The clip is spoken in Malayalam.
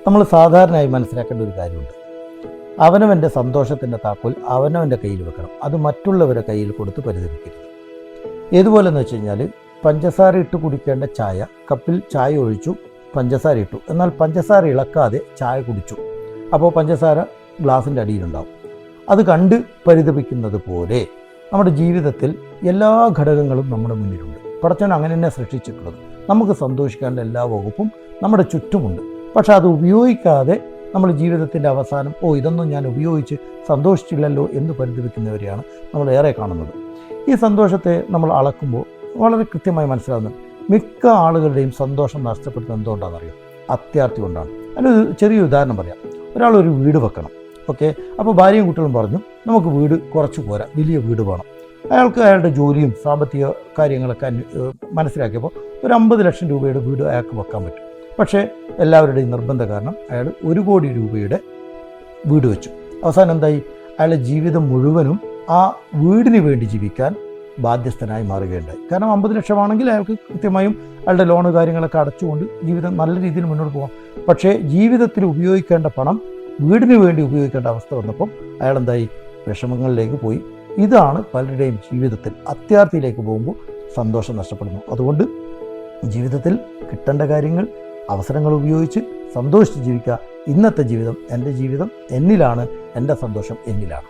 നമ്മൾ സാധാരണയായി മനസ്സിലാക്കേണ്ട ഒരു കാര്യമുണ്ട്. അവനവൻ്റെ സന്തോഷത്തിൻ്റെ താക്കോൽ അവനവൻ്റെ കയ്യിൽ വെക്കണം. അത് മറ്റുള്ളവരുടെ കയ്യിൽ കൊടുത്ത് പരിതപിക്കരുത്. ഏതുപോലെന്ന് വെച്ച് കഴിഞ്ഞാൽ, പഞ്ചസാര ഇട്ട് കുടിക്കേണ്ട ചായ, കപ്പിൽ ചായ ഒഴിച്ചു, പഞ്ചസാര ഇട്ടു, എന്നാൽ പഞ്ചസാര ഇളക്കാതെ ചായ കുടിച്ചു. അപ്പോൾ പഞ്ചസാര ഗ്ലാസിൻ്റെ അടിയിലുണ്ടാവും. അത് കണ്ട് പരിതപിക്കുന്നത് പോലെ നമ്മുടെ ജീവിതത്തിൽ എല്ലാ ഘടകങ്ങളും നമ്മുടെ മുന്നിലുണ്ട്. പടച്ചവൻ അങ്ങനെ തന്നെ സൃഷ്ടിച്ചിട്ടുള്ളത്. നമുക്ക് സന്തോഷിക്കാനുള്ള എല്ലാ വകുപ്പും നമ്മുടെ ചുറ്റുമുണ്ട്. പക്ഷെ അത് ഉപയോഗിക്കാതെ നമ്മൾ ജീവിതത്തിൻ്റെ അവസാനം ഇതൊന്നും ഞാൻ ഉപയോഗിച്ച് സന്തോഷിച്ചില്ലല്ലോ എന്ന് പരിതപിക്കുന്നവരെയാണ് നമ്മൾ ഏറെ കാണുന്നത്. ഈ സന്തോഷത്തെ നമ്മൾ അളക്കുമ്പോൾ വളരെ കൃത്യമായി മനസ്സിലാകുന്നത്, മിക്ക ആളുകളുടെയും സന്തോഷം നഷ്ടപ്പെടുന്നത് എന്തുകൊണ്ടാണെന്നറിയാം? അത്യാർത്തി കൊണ്ടാണ്. അതിനൊരു ചെറിയ ഉദാഹരണം പറയാം. ഒരാളൊരു വീട് വെക്കണം. ഓക്കെ, അപ്പോൾ ഭാര്യയും കുട്ടികളും പറഞ്ഞു, നമുക്ക് വീട് കുറച്ച് പോരാ, വലിയ വീട് വേണം. അയാൾക്ക് അയാളുടെ ജോലിയും സാമ്പത്തിക കാര്യങ്ങളൊക്കെ മനസ്സിലാക്കിയപ്പോൾ ഒരു 50 ലക്ഷം രൂപയുടെ വീട് അയാൾക്ക് വെക്കാൻ പറ്റും. പക്ഷേ എല്ലാവരുടെയും നിർബന്ധം കാരണം അയാൾ 1 കോടി രൂപയുടെ വീട് വെച്ചു. അവസാനം എന്തായി? അയാളുടെ ജീവിതം മുഴുവനും ആ വീടിന് വേണ്ടി ജീവിക്കാൻ ബാധ്യസ്ഥനായി മാറുകയുണ്ടായി. കാരണം 50 ലക്ഷമാണെങ്കിൽ അയാൾക്ക് കൃത്യമായും അയാളുടെ ലോണ് കാര്യങ്ങളൊക്കെ അടച്ചുകൊണ്ട് ജീവിതം നല്ല രീതിയിൽ മുന്നോട്ട് പോകാം. പക്ഷേ ജീവിതത്തിൽ ഉപയോഗിക്കേണ്ട പണം വീടിന് വേണ്ടി ഉപയോഗിക്കേണ്ട അവസ്ഥ വന്നപ്പം അയാളെന്തായി? വിഷമങ്ങളിലേക്ക് പോയി. ഇതാണ് പലരുടെയും ജീവിതത്തിൽ. അത്യാർത്തിയിലേക്ക് പോകുമ്പോൾ സന്തോഷം നഷ്ടപ്പെടുന്നു. അതുകൊണ്ട് ജീവിതത്തിൽ കിട്ടേണ്ട കാര്യങ്ങൾ, അവസരങ്ങൾ ഉപയോഗിച്ച് സന്തോഷിച്ച് ജീവിക്കുക. ഇന്നത്തെ ജീവിതം എൻ്റെ ജീവിതം എന്നിലാണ്, എൻ്റെ സന്തോഷം എന്നിലാണ്.